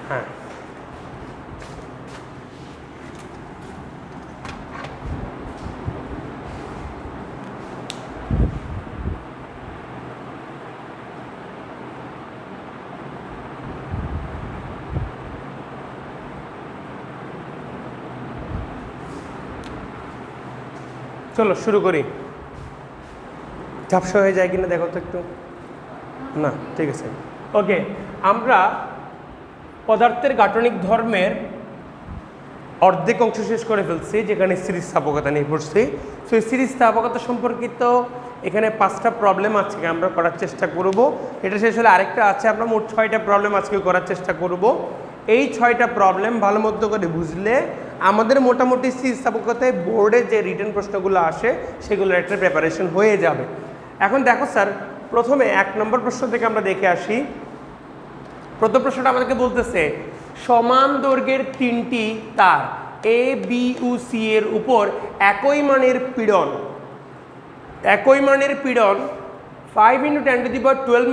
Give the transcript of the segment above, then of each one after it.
হ্যাঁ চলো শুরু করি। ঝাপসা হয়ে যায় কিনা দেখো তো একটু। না ঠিক আছে, ওকে। আমরা পদার্থের গাঠনিক ধর্মের অর্ধেক অংশ শেষ করে ফেলছি, যেখানে স্থিতিস্থাপকতা নিয়ে পড়ছি। তো এই স্থিতিস্থাপকতা সম্পর্কিত এখানে 5টা প্রবলেম আজকে আমরা করার চেষ্টা করব। এটা শেষ হলে আরেকটা আছে, আমরা মোট 6টা প্রবলেম আজকে করার চেষ্টা করব। এই 6টা প্রবলেম ভালো মতো করে বুঝলে আমাদের মোটামুটি স্থিতিস্থাপকতায় বোর্ডে যে রিটেন প্রশ্নগুলো আসে সেগুলোর একটা প্রিপারেশন হয়ে যাবে। এখন দেখো স্যার, প্রথমে 1 নম্বর প্রশ্ন থেকে আমরা দেখে আসি। প্রথম প্রশ্নটা আমাদেরকে বলতেছে সমান দৈর্ঘ্যের 3টি তার এ বি ও সি এর উপর একই মানের পীড়ন 5 × 10⁻12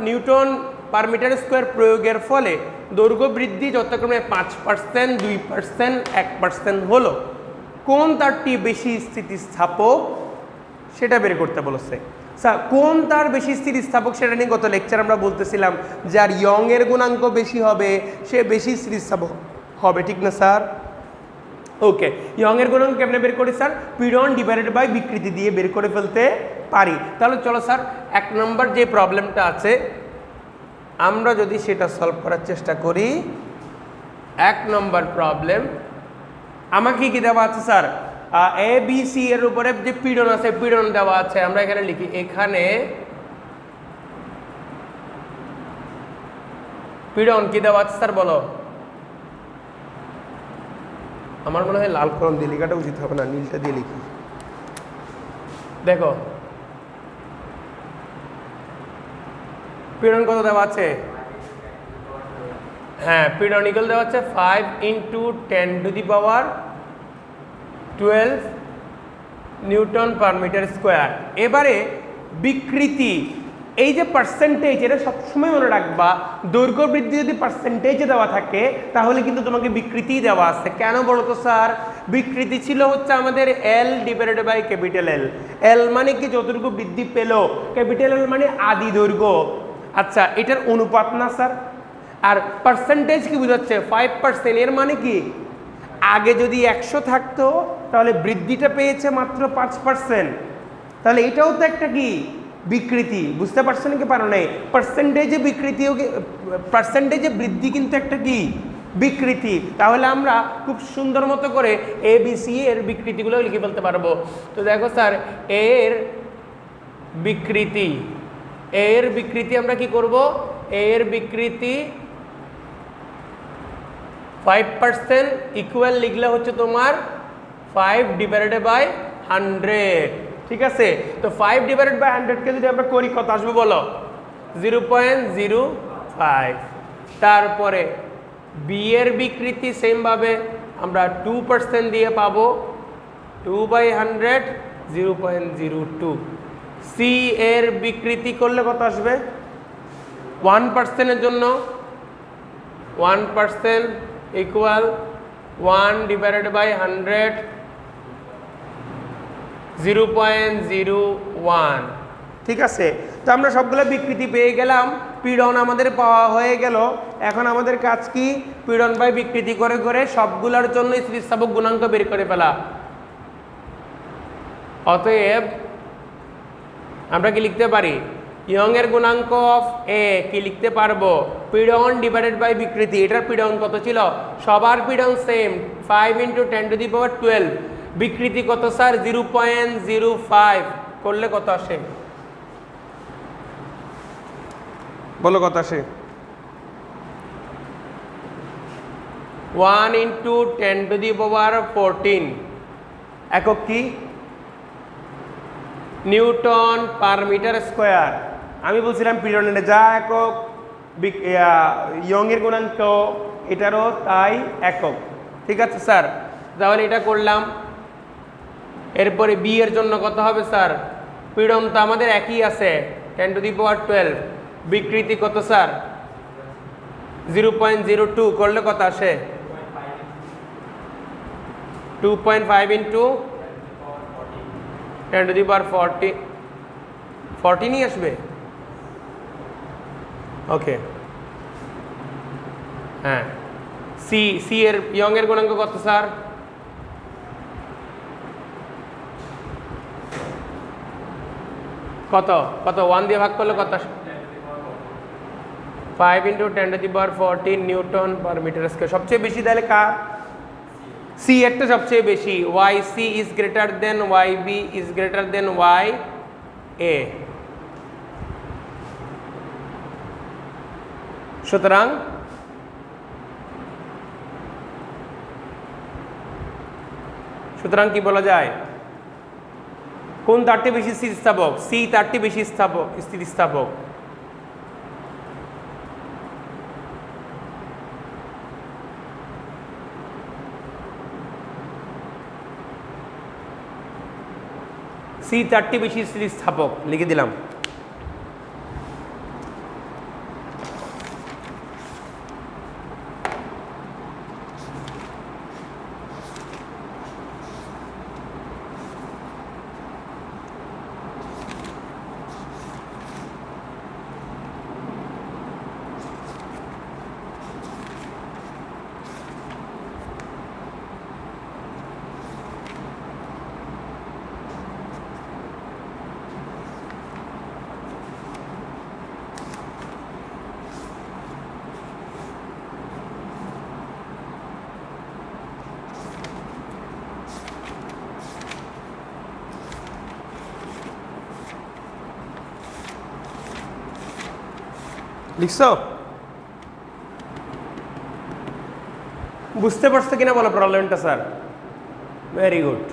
নিউটন পার মিটার স্কোয়ার প্রয়োগের ফলে দৈর্ঘ্য বৃদ্ধি যথাক্রমে 5%, 2%, 1% হলো। কোন তারটি বেশি স্থিতিস্থাপক সেটা বের করতে বলেছে। স্যার কোন তার বেশি স্থিতিস্থাপক সেটা নিয়ে গত লেকচার আমরা বলতেছিলাম, যার ইয়ং এর গুণাঙ্ক বেশি হবে সে বেশি স্থিতিস্থাপক হবে, ঠিক না স্যার? ওকে, ইয়ং এর গুণাঙ্ক কেমনে বের করি স্যার? পীড়ন ডিভাইডেড বাই বিকৃতি দিয়ে বের করে ফেলতে পারি। তাহলে চলো স্যার 1 নম্বর যে প্রবলেমটা আছে আমরা যদি সেটা সলভ করার চেষ্টা করি। 1 নম্বর প্রবলেম আমাকে কি দেওয়া আছে স্যার? এ বি সি এর উপরে যে পীড়ন আছে, পীড়ন দেওয়া আছে। আমরা এখানে লিখি, এখানে পীড়ন কি দেওয়া আছে স্যার বলো? আমার মনে হয় লাল কলম দিয়ে লেখাটা উচিত হবে না, নীলটা দিয়ে লিখি। দেখো পীড়ন কত দেওয়া আছে? হ্যাঁ, পীড়ন ইকুয়াল দেওয়া আছে 5 × 10⁻12 নিউটন পার মিটার স্কোয়ার। এবারে বিকৃতি, এই যে পার্সেন্টেজ, এটা সবসময় মনে রাখবা, দৈর্ঘ্য বৃদ্ধি যদি পার্সেন্টেজে দেওয়া থাকে তাহলে কিন্তু তোমাকে বিকৃতি দেওয়া আছে। কেন বলো তো স্যার? বিকৃতি ছিল হচ্ছে আমাদের L divided by capital L. L মানে কি যতটুকু বৃদ্ধি পেল, ক্যাপিটাল এল মানে আদি দৈর্ঘ্য। আচ্ছা, এটার অনুপাত না স্যার? আর পার্সেন্টেজ কি বোঝাচ্ছে? 5%। এর মানে কি আগে যদি 100 থাকতো তাহলে বৃদ্ধিটা পেয়েছে মাত্র 5%। তাহলে এটাও তো একটা কি বিকৃতি। বুঝতে পারছেন কি পারো নাই? পার্সেন্টেজে বিকৃতিও, পার্সেন্টেজে বৃদ্ধি কিন্তু একটা কি বিকৃতি। তাহলে আমরা খুব সুন্দর মতো করে এ বি সি এর বিকৃতিগুলো লিখে ফেলতে পারবো। তো দেখো স্যার, এর বিকৃতি আমরা কি করব? এর বিকৃতি 5% ইকুয়াল লিখলে হচ্ছে তোমার 5/100। ঠিক আছে, তো 5/100 কে যদি আমরা করি কত আসবে বলো? 0.05। তারপরে বি এর বিকৃতি সেম ভাবে আমরা 2% দিয়ে পাবো, 2/100 0.02। সি এর বিকৃতি করলে কত আসবে? 1% এর জন্য 1% ইকুয়াল 1/100 0.01। ঠিক আছে, তো আমরা সবগুলো বিকৃতি পেয়ে গেলাম, পীড়ন আমাদের পাওয়া হয়ে গেল। এখন আমাদের কাজ কি? পীড়ন বাই বিকৃতি করে করে সবগুলোর জন্য স্থিতিস্থাপক গুণাঙ্ক বের করে ফেলা। অতএব আমরা কি লিখতে পারি? ইয়ং এর গুণাঙ্ক অফ এ কি লিখতে পারবো? পীড়ন ডিভাইডেড বাই বিকৃতি। এটার পীড়ন কত ছিল? সবার পীড়ন সেম, 5 × 10⁻12। বিকৃতি কত স্যার? 0.05 করলে কত আসে বলো? কত আসে? 1 × 10⁻14 একক কি? Newton per metre square. আমি বলছিলাম পীড়নের যা একক, ইয়ং এর গুণাঙ্ক এটারও তাই একক। ঠিক আছে স্যার, তাহলে এটা করলাম। এরপরে বি এর জন্য কত হবে স্যার? পীড়ন তো আমাদের একই আছে, 10⁻12। বিকৃতি কত স্যার? 0.02 করলে কত আসে? 2.5 ইন্টু 10⁻40 নিয়ে আসবে। ওকে, হ্যাঁ। সি এর ইয়ং এর গুণাঙ্ক কত স্যার? কত 1 দিয়ে ভাগ করলে কত? 5 into 10⁻40 newton per metre square. সবচেয়ে বেশি তাহলে কার? সি এরটা সবচেয়ে বেশি। Y C is greater than Y B is greater than Y A. সুতরাং কি বলা যায়? কোন তারটি বেশি স্থিতিস্থাপক? সি তারটি বেশি স্থিতিস্থাপক। সি তারটি বেশি স্থিতিস্থাপক লিখে দিলাম। লিখছো? বুঝতে পারছো কিনা বলো প্রবলেমটা স্যার? Very good.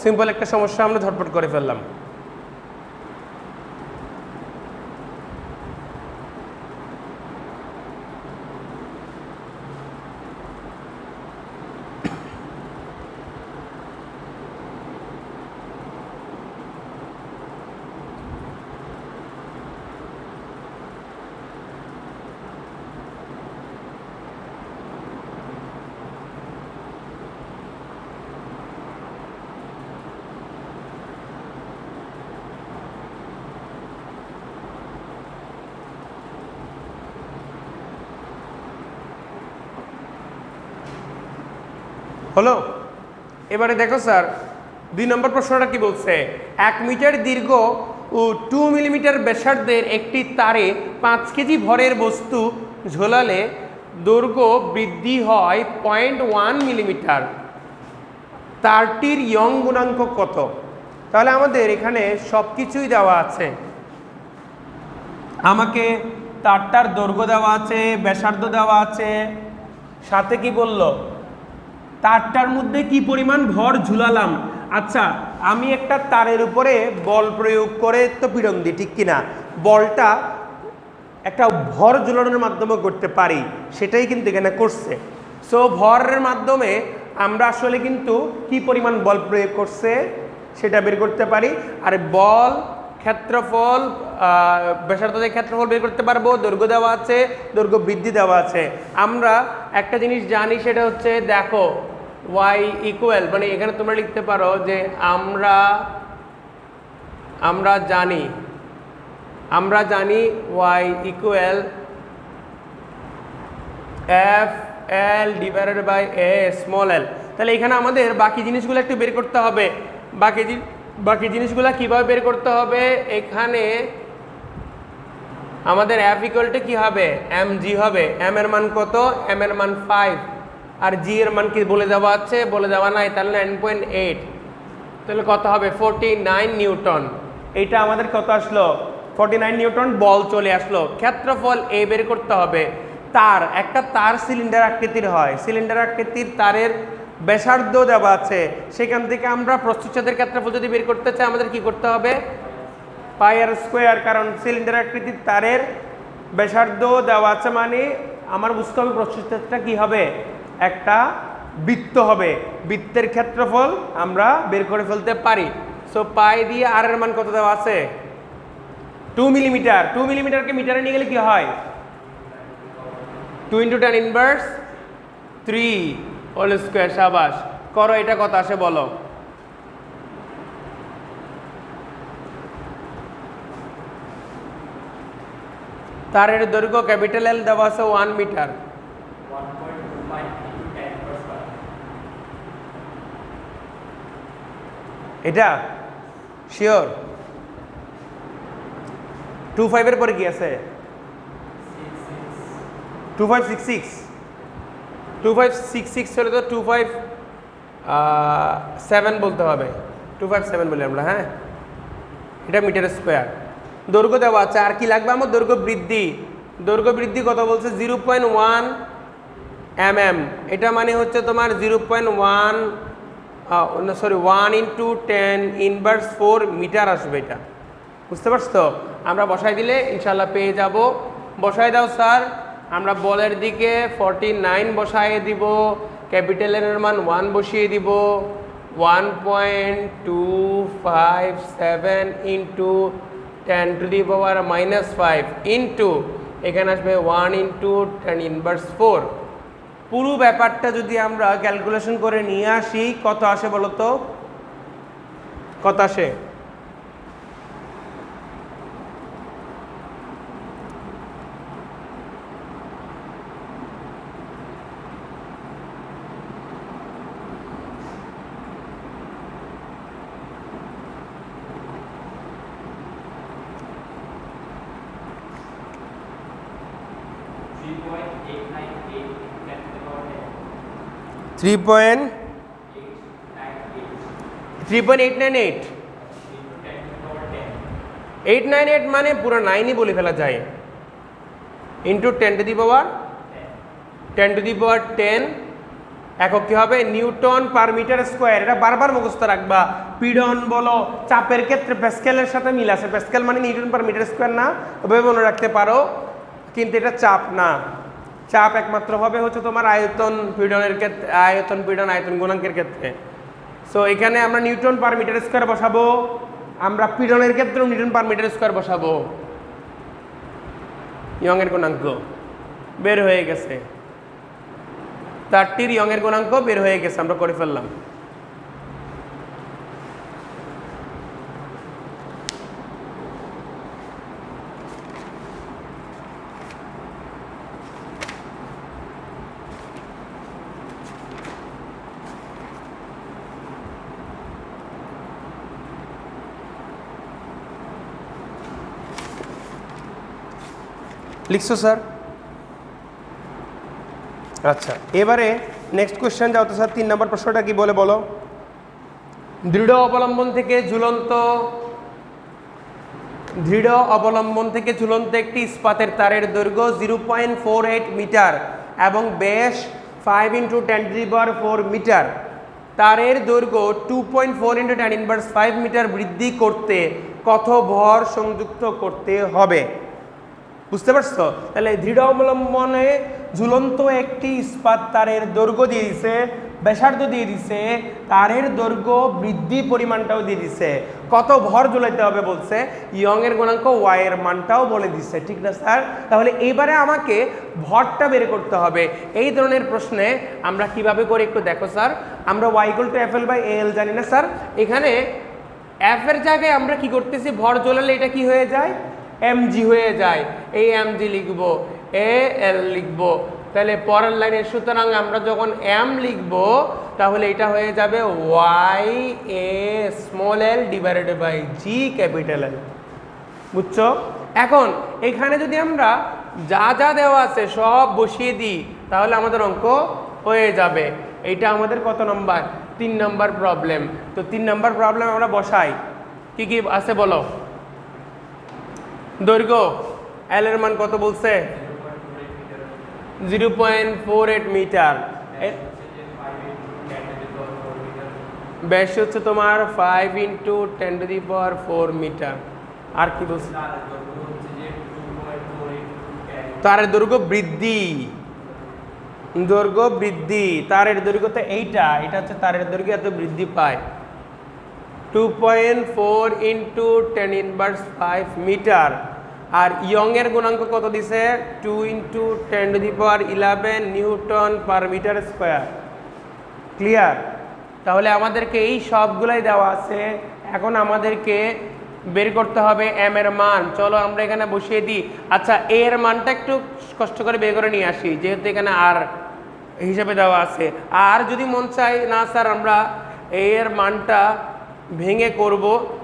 সিম্পল একটা সমস্যা আমরা ঝটপট করে ফেললাম। হলো? এবারে দেখো স্যার 2 নম্বর প্রশ্নটা কি বলছে? 1 মিটার দীর্ঘ ও 2 মিলিমিটার ব্যাসার্ধের একটি তারে 5 কেজি ভরের বস্তু ঝোলালে দৈর্ঘ্য বৃদ্ধি হয় 0.1 মিলিমিটার। তারটির ইয়ং গুণাঙ্ক কত? তাহলে আমাদের এখানে সব কিছুই দেওয়া আছে। আমাকে তারটার দৈর্ঘ্য দেওয়া আছে, ব্যাসার্ধ দেওয়া আছে, সাথে কি বললো? তারটার মধ্যে কি পরিমাণ ভর ঝুলালাম। আচ্ছা, আমি একটা তারের উপরে বল প্রয়োগ করে তো পীড়ন দিই, ঠিক কিনা? বলটা একটা ভর ঝুলানোর মাধ্যমে করতে পারি, সেটাই কিন্তু এখানে করছে। সো ভরের মাধ্যমে আমরা আসলে কিন্তু কি পরিমাণ বল প্রয়োগ করছে সেটা বের করতে পারি। আর বল, ক্ষেত্রফল, ব্যাসার্ধের ক্ষেত্রফল বের করতে পারবো। দৈর্ঘ্য দেওয়া আছে, দৈর্ঘ্য বৃদ্ধি দেওয়া আছে। আমরা একটা জিনিস জানি, সেটা হচ্ছে দেখো y ইকুয়াল, মানে এখানে তোমরা লিখতে পারো যে আমরা জানি y equal F L divided by A small L. তাহলে এখানে আমাদের বাকি জিনিসগুলো একটু বের করতে হবে। বাকি জিনিসগুলো কিভাবে বের করতে হবে? এখানে আমাদের এফ ইকুয়ালটা কি হবে? এম জি হবে। এম এর মান কত? এম এর মান 5 আর জি এর মান কি বলে দেওয়া আছে? বলে দেওয়া নাই। তাহলে 9.8, তাহলে কত হবে? 49 নিউটন। এটা আমাদের কত আসলো? 49 নিউটন বল চলে আসলো। ক্ষেত্রফল এ বের করতে হবে। একটা তার সিলিন্ডার আকৃতির হয়, সিলিন্ডার আকৃতির তারের ব্যাসার্ধ দেওয়া আছে, সেখান থেকে আমরা প্রস্থচ্ছেদের ক্ষেত্রফল যদি বের করতে চাই আমাদের কি করতে হবে? পাই আর স্কোয়ার, কারণ সিলিন্ডার আকৃতির তারের ব্যাসার্ধ দেওয়া আছে, মানে আমার বুঝতে হবে প্রস্থচ্ছেদটা কি হবে? একটা বৃত্ত হবে। বৃত্তের ক্ষেত্রফল আমরা বের করে ফেলতে পারি। সো পাই দিয়ে আর এর মান কত দেওয়া আছে 2 মিলিমিটার। 2 মিলিমিটারকে মিটারে নিয়ে গেলে কি হয় 2 × 10 ইনভার্স 3 হোল স্কয়ার। শাবাশ, করো, এটা কত আসে বলো। তারের দৈর্ঘ্য ক্যাপিটাল এল দেওয়া আছে 1 মিটার। এটা শিওর 25 এর পরে কি আছে 2566 2566 হলে তো 257 বলতে হবে, 257 বলি আমরা। হ্যাঁ, এটা মিটার স্কোয়ার। দৈর্ঘ্য দেওয়া আছে, আর কি লাগবে আমার দৈর্ঘ্য বৃদ্ধি। দৈর্ঘ্য বৃদ্ধি কত বলছে 0.1 mm। এটা মানে হচ্ছে তোমার 0.1 সরি 1 × 10 ইনভার্স 4 মিটার আসবে। এটা বুঝতে পারছো তো? আমরা বসাই দিলে ইনশাল্লাহ পেয়ে যাব। বসাই দাও স্যার। আমরা বলের দিকে 49 বসাই দিব, ক্যাপিটালের মান 1 বসিয়ে দিব। 1.257 ইন্টু 10⁻⁻5 ইন্টু এখানে আসবে 1 × 10 ইনভার্স 4। পুরো ব্যাপারটা যদি আমরা ক্যালকুলেশন করে নিয়ে আসি কত আসে বলো তো? কত আসে? 3.898 898 মানে পুরো 9ই বলে ফেলা যায়। ইন্টু 10⁻10 একক কি হবে নিউটন পার মিটার স্কোয়ার। এটা বারবার মুখস্থ রাখবা। পীড়ন বলো, চাপের ক্ষেত্রে প্যাসকেলের সাথে মিল আছে। প্যাসকেল মানে নিউটন পার মিটার স্কোয়ার না, তবে মনে রাখতে পারো, কিন্তু এটা চাপ না। চাপ একমাত্র হবে হচ্ছে তোমার আয়তন পীড়নের ক্ষেত্রে, আয়তন পীড়ন আয়তন গুণাঙ্কের ক্ষেত্রে। সো এখানে আমরা নিউটন পার মিটার স্কোয়ার বসাবো, আমরা পীড়নের ক্ষেত্রে নিউটন পার মিটার স্কোয়ার বসাবো। ইয়ংয়ের গুণাঙ্ক বের হয়ে গেছে, 30 ইয়ংয়ের গুণাঙ্ক বের হয়ে গেছে, আমরা করে ফেললাম। লিখছো স্যার? আচ্ছা, এবারে নেক্সট কোশ্চেন যাও তো স্যার। 3 নম্বর প্রশ্নটা কি বলে বলো? দৃঢ় অবলম্বন থেকে ঝুলন্ত একটি ইস্পাতের তারের দৈর্ঘ্য 0.48 মিটার এবং ব্যাস 5 × 10⁻4 মিটার। তারের দৈর্ঘ্য 2.4 × 10⁻5 মিটার বৃদ্ধি করতে কত ভর সংযুক্ত করতে হবে? বুঝতে পারছো? তাহলে দৃঢ় অবলম্বনে ঝুলন্ত একটি ইস্পাত তারের দৈর্ঘ্য দিয়ে দিছে, ব্যাসার্ধ দিয়ে দিছে, তারের দৈর্ঘ্য বৃদ্ধি পরিমাণটাও দিয়ে দিছে, কত ভর ঝুলাইতে হবে বলছে, ইয়ংয়ের গুণাঙ্ক ওয়াই এর মানটাও বলে দিচ্ছে। ঠিক না স্যার? তাহলে এইবারে আমাকে ভরটা বের করতে হবে। এই ধরনের প্রশ্নে আমরা কিভাবে করে একটু দেখো স্যার। আমরা y=FL/AL জানি না স্যার? এখানে এফ এর জায়গায় আমরা কি করতেছি, ভর ঝোলালে এটা কি হয়ে যায়, mg হয়ে যায়। এই mg লিখবো, al লিখবো। তাহলে পরের লাইনে সুতরাং আমরা যখন m লিখবো তাহলে এটা হয়ে যাবে y_a_l/g L। বুঝছো? এখন এখানে যদি আমরা যা যা দেওয়া আছে সব বসিয়ে দিই তাহলে আমাদের অঙ্ক হয়ে যাবে। এইটা আমাদের কত নম্বর? 3 নম্বর প্রবলেম। তো 3 নম্বর প্রবলেম আমরা বসাই। কি কি আছে বলো? দৈর্ঘ্য এল এর মান কত বলছে? 0.48 মিটার। ব্যাস হচ্ছে তোমার 5 × 10⁻4 মিটার। আর কি বলছে? তারের দৈর্ঘ্য বৃদ্ধি, তারের দৈর্ঘ্য তো এটা হচ্ছে তারের দৈর্ঘ্য এত বৃদ্ধি পায়। 2.4 ইন্টু 10 ইনভার্স 5 মিটার। আর ইয়ংয়ের গুণাঙ্ক কত দিছে? 2 into 10⁻11 newton per metre square. Clear? তাহলে আমাদেরকে এই সবগুলাই দেওয়া আছে। এখন আমাদেরকে বের করতে হবে এম এর মান। চলো আমরা এখানে বসিয়ে দিই। আচ্ছা, এ এর মানটা একটু কষ্ট করে বের করে নিয়ে আসি, যেহেতু এখানে আর হিসাবে দেওয়া আছে। আর যদি মন চাই না স্যার আমরা এ এর মানটা ভেঙে করব,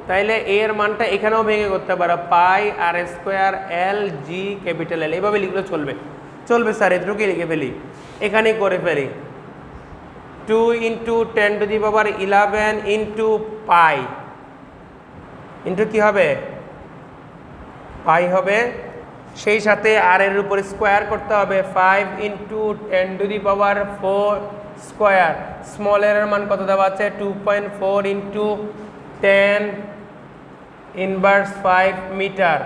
তাইলে এ এর মানটা এখানেও ভেঙে করতে পারো, পাই আর স্কোয়ার এল জি ক্যাপিটাল এল, এভাবে লিখলে চলবে। চলবে স্যার, এটুকুই লিখে ফেলি, এখানেই করে ফেলি। 2 ইন্টু 10⁻11 ইন্টু পাই ইন্টু কী হবে? পাই হবে। সেই সাথে আর এর উপর স্কোয়ার করতে হবে, 5 ইন্টু 10⁻4 স্কোয়ার। স্মল এর মান কত দেওয়া আছে? 2.4 ইন্টু 10 ইনভার্স 5 মিটার।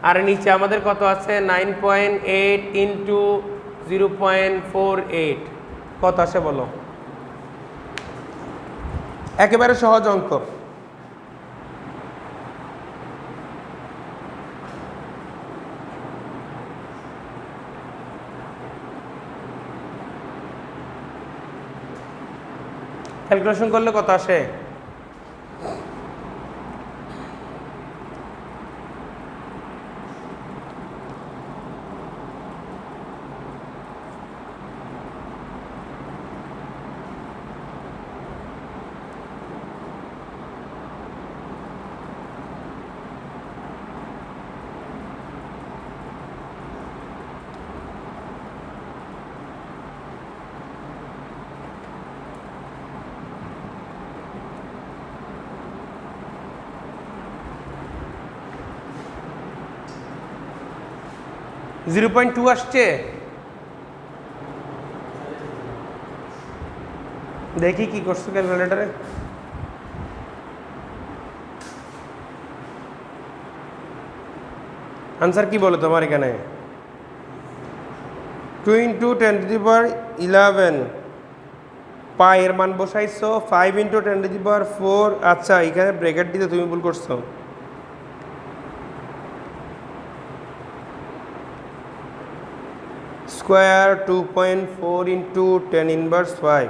আর নিচে আমাদের কত আছে? 9.8 ইন্টু 0.48 কত আসে বলো? একেবারে সহজ অঙ্ক। ক্যালকুলেশন করলে কত আসে? .2 আসছে। দেখি কি করছো ক্যালকুলেটারে। আনসার কি বলো তোমার এখানে? 2 ইন্টু 10⁻11 পাই এর মান বসাইছো, 5 ইন্টু 10⁻4। আচ্ছা, এখানে ব্র্যাকেট দিতে তুমি ভুল করছো। Square 2.4 into 10 inverse 5,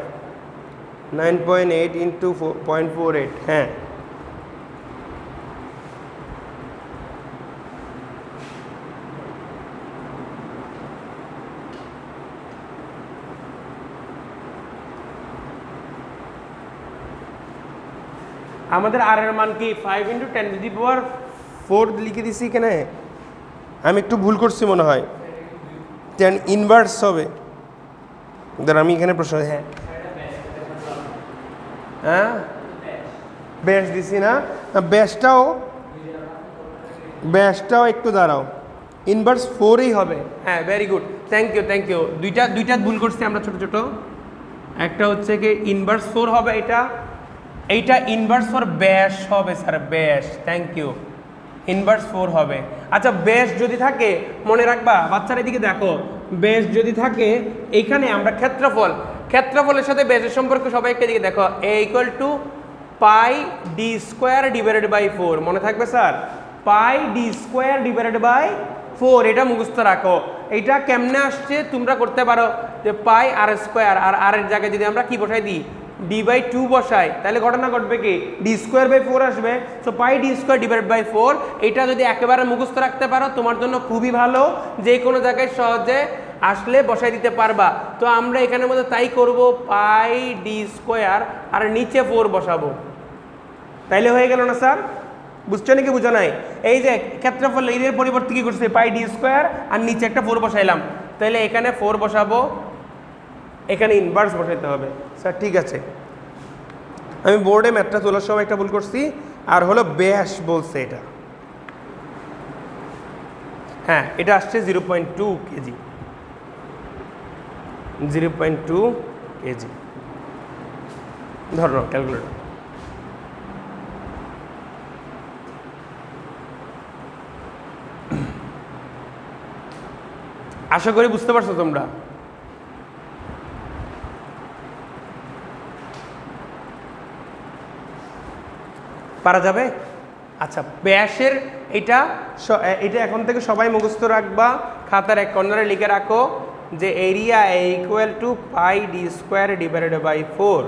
9.8 into 0.48। হ্যাঁ, আমাদের আর এর মান কি? 5 ইন্টু 10⁻4 লিখে দিছি এখানে। আমি একটু ভুল করছি মনে হয়, 10 ইনভার্স হবে। ধর আমি এখানে প্রশ্ন, হ্যাঁ হ্যাঁ ব্যাস দিছি না? ব্যাসটাও একটু দাঁড়াও, ইনভার্স 4ই হবে। হ্যাঁ, ভেরি গুড, থ্যাংক ইউ। দুইটা ভুল করছি আমরা ছোট ছোট। একটা হচ্ছে কি ইনভার্স 4 হবে, এইটা ইনভার্স 4 ব্যাস হবে স্যার, ব্যাস। থ্যাংক ইউ, ইনভার্স 4 হবে। আচ্ছা, ব্যাস যদি থাকে মনে রাখবা বাচ্চারা, এদিকে দেখো, ব্যাস যদি থাকে এইখানে আমরা ক্ষেত্রফলের সাথে ব্যাসের সম্পর্ক সবাই একটা দিকে দেখো, A equal to pi D square divided by 4। মনে থাকবে sir? Pi D square divided by 4, এটা মুখস্থ রাখো। এইটা কেমনে আসছে তোমরা করতে পারো, যে পাই আর স্কোয়ার, আর আর এর জায়গায় যদি আমরা কি বসাই দিই, d/2 বসাই, তাহলে ঘটনা ঘটবে কি, ডি স্কোয়ার বাই 4 আসবে। So pi D square divide by 4, এটা যদি একেবারে মুখস্থ রাখতে পারো তোমার জন্য খুবই ভালো, যে কোনো জায়গায় সহজে আসলে বসাই দিতে পারবা। তো আমরা এখানের মধ্যে তাই করব, পাই ডি স্কোয়ার আর নিচে 4 বসাবো, তাইলে হয়ে গেল না স্যার? বুঝছো নাকি বুঝো নাই? এই যে ক্ষেত্রফল এর পরিবর্তে কি করছে, পাই ডি স্কোয়ার আর নিচে একটা 4 বসাইলাম, তাহলে এখানে 4 বসাবো, এখানে ইনভার্স বসাইতে হবে। স্যার ঠিক আছে, আমি বোর্ডে ম্যাথটা তোলার সময় একটা ভুল করছি, আর হলো ব্যাস বলছে এটা। হ্যাঁ, এটা আসছে 0.2 কেজি, 0.2 কেজি। ধরো ক্যালকুলেটর। আশা করি বুঝতে পারছো তোমরা। পারা যাবে? আচ্ছা, ব্যাসের এটা এখন থেকে সবাই মুখস্থ রাখবা, খাতার এক কর্নারে লিখে রাখো যে area equal to pi D square divided by 4।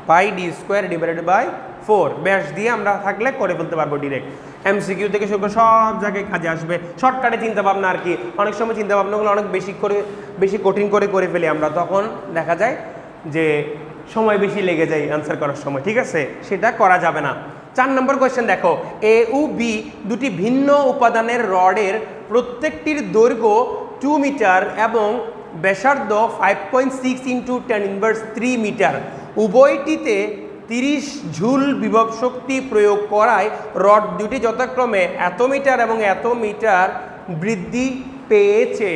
Pi D square divided by 4 ব্যাস দিয়ে আমরা থাকলে করে ফেলতে পারবো ডিরেক্ট। এমসিকিউ থেকে শুরু করে সব জায়গায় কাজে আসবে। শর্টকাটে চিন্তা ভাবনা আর কি, অনেক সময় চিন্তা ভাবনাগুলো অনেক বেশি কঠিন করে ফেলি আমরা, তখন দেখা যায় যে সময় বেশি লেগে যায় অ্যান্সার করার সময়, ঠিক আছে? সেটা করা যাবে না। 4 নম্বর কোয়েশ্চেন দেখো, এ ও বি দুটি ভিন্ন উপাদানের রডের প্রত্যেকটির দৈর্ঘ্য 2 মিটার এবং ব্যাসার্ধ 5.6 × 10⁻³ মিটার। উভয়টিতে 30 জুল বিভব শক্তি প্রয়োগ করায় রড দুটি যথাক্রমে এত মিটার এবং এত মিটার বৃদ্ধি পেয়েছে।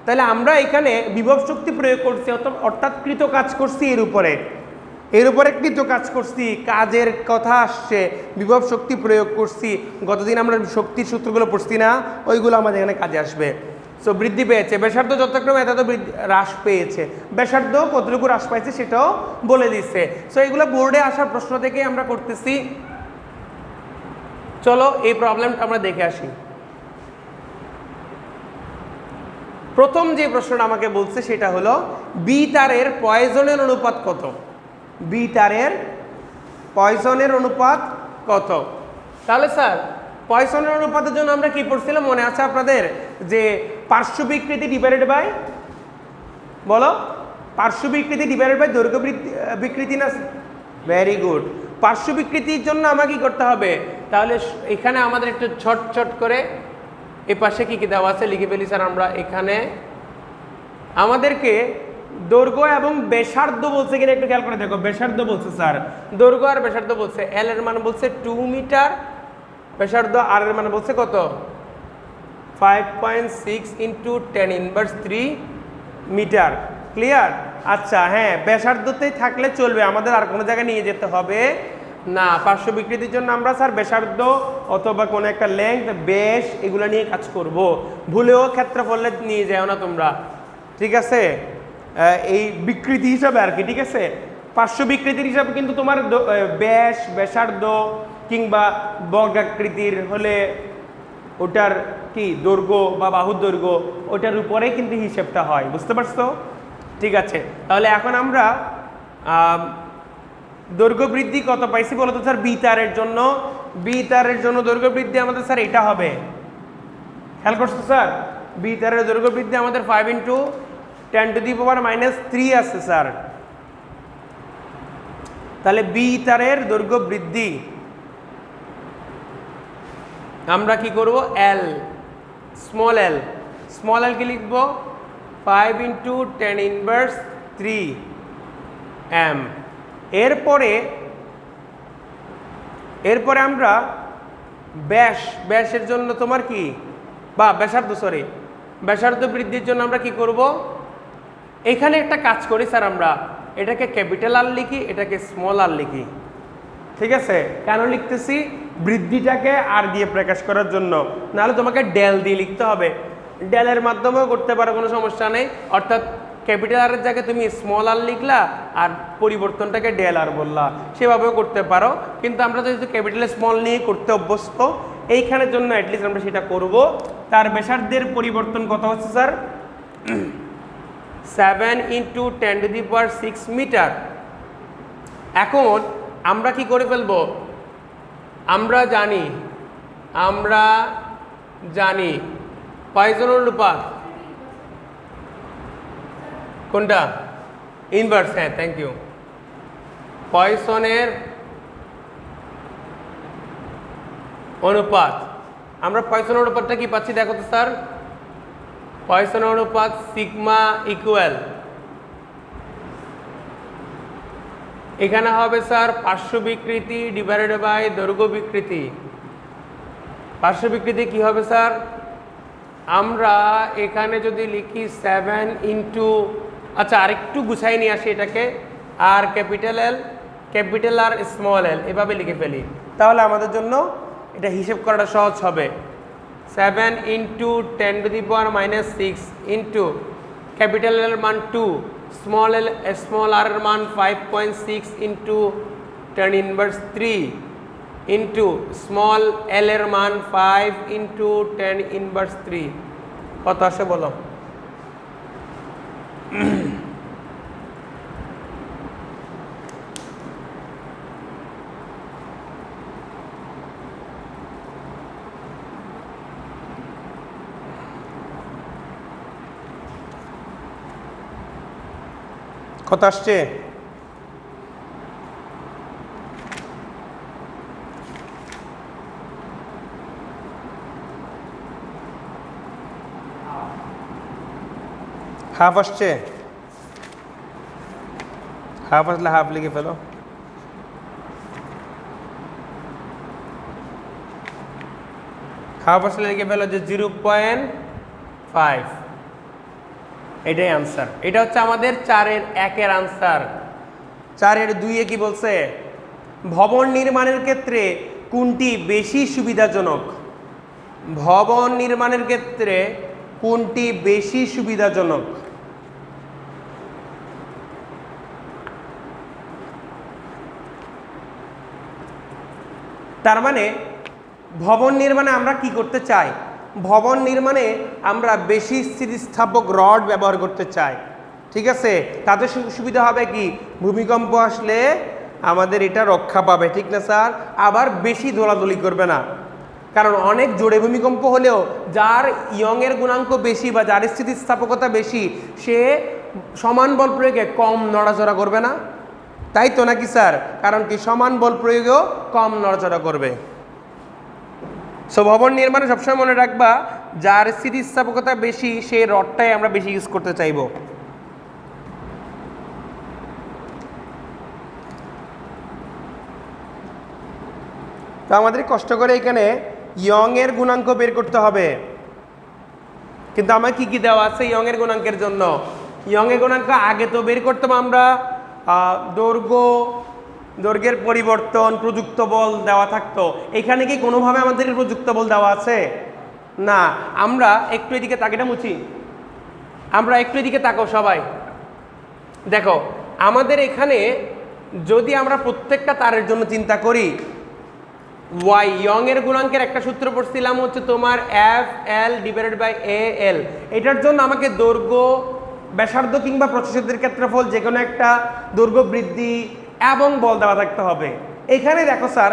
তাহলে আমরা এখানে বিভব শক্তি প্রয়োগ করছি, অর্থাৎ কৃত কাজ করছি, এর উপরে কৃত কাজ করছি, কাজের কথা আসছে, বিভব শক্তি প্রয়োগ করছি। গতদিন আমরা শক্তির সূত্রগুলো পড়ছি না, ওইগুলো আমাদের এখানে কাজে আসবে। সো বৃদ্ধি পেয়েছে, ব্যাসার্ধ যথাক্রমে এত হ্রাস পেয়েছে, ব্যাসার্ধ কতটুকু হ্রাস পাইছে সেটাও বলে দিচ্ছে। সো এগুলো বোর্ডে আসার প্রশ্ন থেকে আমরা করতেছি। চলো এই প্রবলেমটা আমরা দেখে আসি। প্রথম যে প্রশ্নটা আমাকে বলছে সেটা হলো বি তারের পয়জনের অনুপাত কত? বি তারের পয়জনের অনুপাত কত? তাহলে স্যার পয়সনের অনুপাতের জন্য আমরা কি পড়ছিলাম মনে আছে আপনাদের? যে পার্শ্ব বিকৃতি ডিভাইডেড বাই, বলো, পার্শ্ব বিকৃতি ডিভাইডেড বাই দৈর্ঘ্য বিকৃতি না? Very good. পার্শ্ব বিকৃতির জন্য আমাকে কি করতে হবে? তাহলে এখানে আমাদের একটু ছোট করে এ পাশে কি দেওয়া আছে লিখে ফেলি স্যার আমরা। এখানে আমাদেরকে দৈর্ঘ্য এবং ব্যাসার্ধ বলছে কিনা একটু খেয়াল করে দেখো। ব্যাসার্ধ বলছে স্যার, দৈর্ঘ্য আর ব্যাসার্ধ বলছে। এল এর মান বলছে 2 মিটার, ব্যাসার্ধ আর এর মান বলছে কত? 5.6 × 10⁻³ মিটার। ক্লিয়ার? আচ্ছা হ্যাঁ, ব্যাসার্ধতেই থাকলে চলবে, আমাদের আর কোনো জায়গায় নিয়ে যেতে হবে না। পার্শ্ব বিকৃতির জন্য আমরা স্যার ব্যাসার্ধ অথবা কোনো একটা লেংথ, ব্যাস এগুলো নিয়ে কাজ করব। ভুলেও ক্ষেত্রফলে নিয়ে যাও না তোমরা, ঠিক আছে? এই বিকৃতি হিসাবে আর কি, ঠিক আছে? পার্শ্ব বিকৃতির হিসাবে কিন্তু তোমার ব্যাস, ব্যাসার্ধ কিংবা বর্গাকৃতির হলে ওটার কি দৈর্ঘ্য বা বাহুর দৈর্ঘ্য, ওটার উপরে কিন্তু হিসেবটা হয়। বুঝতে পারছো? ঠিক আছে, তাহলে এখন আমরা দৈর্ঘ্য বৃদ্ধি কত পাইছি বলো তো স্যার? বি তারের জন্য, বি তারের জন্য দৈর্ঘ্য বৃদ্ধি আমাদের স্যার এটা হবে, খেয়াল করছো স্যার? বি তারের দৈর্ঘ্য বৃদ্ধি আমাদের 5 × 10⁻³ আছে স্যার। তাহলে বি তারের দৈর্ঘ্য বৃদ্ধি আমরা কি করব? এল, স্মল এল কি লিখব? 5 × 10⁻³ m। এরপরে আমরা ব্যাসের জন্য তোমার কি, বা ব্যাসার্ধ বৃদ্ধির জন্য আমরা কি করব? এখানে একটা কাজ করি স্যার, আমরা এটাকে ক্যাপিটাল আর লিখি, এটাকে স্মল আর লিখি, ঠিক আছে? কেন লিখতেছি? বৃদ্ধিটাকে আর দিয়ে প্রকাশ করার জন্য, নাহলে তোমাকে ডেল দিয়ে লিখতে হবে। ডেলের মাধ্যমেও করতে পারো, কোনো সমস্যা নেই। অর্থাৎ ক্যাপিটাল আরের জায়গায় তুমি স্মল আর লিখলা আর পরিবর্তনটাকে ডেল আর বললা, সেভাবেও করতে পারো। কিন্তু আমরা যেহেতু ক্যাপিটাল স্মল নিয়ে করতে অভ্যস্ত, এইখানের জন্য অ্যাটলিস্ট আমরা সেটা করব। তার ব্যাসার্ধের পরিবর্তন কত হচ্ছে স্যার? 7 × 10⁶ মিটার। এখন আমরা কি করে ফেলবো? আমরা জানি পয়সনের অনুপাত কোনটা? ইনভার্স, হ্যাঁ থ্যাংক ইউ। পয়সনের অনুপাত, আমরা পয়সনের অনুপাতটা কি পাচ্ছি দেখো তো স্যার? পয়সনের অনুপাত সিগমা ইকুয়াল, এখানে হবে স্যার পার্শ্ব বিকৃতি ডিভাইডেড বাই দৈর্ঘ্য বিকৃতি। পার্শ্ব বিকৃতি কি হবে স্যার? আমরা এখানে যদি লিখি 7 × আচ্ছা আরেকটু গুছাই নিয়ে আসি এটাকে, আর ক্যাপিটাল আর স্মল এল এভাবে লিখে ফেলি, তাহলে আমাদের জন্য এটা হিসেব করাটা সহজ হবে। 7 × 10⁻⁶ ইন্টু ক্যাপিটাল এল মান 2, স্মল আর এর মান 5.6 ইন্টু 10 ইনভার্স 3 ইন্টু স্মল এল এর মান 5 ইন্টু 10 ইনভার্স 3 কত আসে বলো? কত আসছে? হাফ আসছে? হাফ আসলে হাফ লিখে ফেলো। হাফ আসলে লিখে ফেলো যে 0.5। এটাই আনসার। এটা হচ্ছে আমাদের 4-এর 1-এর আনসার। 4-এর 2-এ কি বলছে? ভবন নির্মাণের ক্ষেত্রে কোনটি বেশি সুবিধাজনক? ভবন নির্মাণের ক্ষেত্রে কোনটি বেশি সুবিধাজনক? তার মানে ভবন নির্মাণে আমরা কি করতে চাই? ভবন নির্মাণে আমরা বেশি স্থিতিস্থাপক রড ব্যবহার করতে চাই, ঠিক আছে? তাতে সুবিধা হবে কি, ভূমিকম্প আসলে আমাদের এটা রক্ষা পাবে, ঠিক না স্যার? আবার বেশি দোলাদলি করবে না, কারণ অনেক জোরে ভূমিকম্প হলেও যার ইয়ংয়ের গুণাঙ্ক বেশি বা যার স্থিতিস্থাপকতা বেশি সে সমান বল প্রয়োগে কম নড়াচড়া করবে না, তাই তো নাকি স্যার? কারণ কি সমান বল প্রয়োগেও কম নড়াচড়া করবে। সো ভবন নির্মাণে সবসময় মনে রাখবা যার স্থিতিস্থাপকতা বেশি সেই রডটাই আমরা বেশি ইউজ করতে চাইব। তো আমাদের কষ্ট করে এখানে ইয়ংয়ের গুণাঙ্ক বের করতে হবে, কিন্তু আমার কি কি দেওয়া আছে ইয়ংয়ের গুণাঙ্কের জন্য? ইয়ংয়ের গুণাঙ্ক আগে তো বের করতাম আমরা দৈর্ঘ্যের পরিবর্তন, প্রযুক্ত বল দেওয়া থাকতো। এখানে কি কোনোভাবে আমাদের প্রযুক্ত বল দেওয়া আছে? না। আমরা একটু এদিকে তাকিটা মুছি, আমরা একটু এদিকে তাকাও সবাই। দেখো আমাদের এখানে যদি আমরা প্রত্যেকটা তারের জন্য চিন্তা করি, ওয়াই ইয়ংয়ের গুণাঙ্কের একটা সূত্র পড়ছিলাম হচ্ছে তোমার F L divided by A এল। এটার জন্য আমাকে দৈর্ঘ্য, ব্যাসার্ধ কিংবা প্রচেষ্টাদের ক্ষেত্রফল যে কোনো একটা দৈর্ঘ্য বৃদ্ধি এবং বল দেওয়া থাকতে হবে। এখানে দেখো স্যার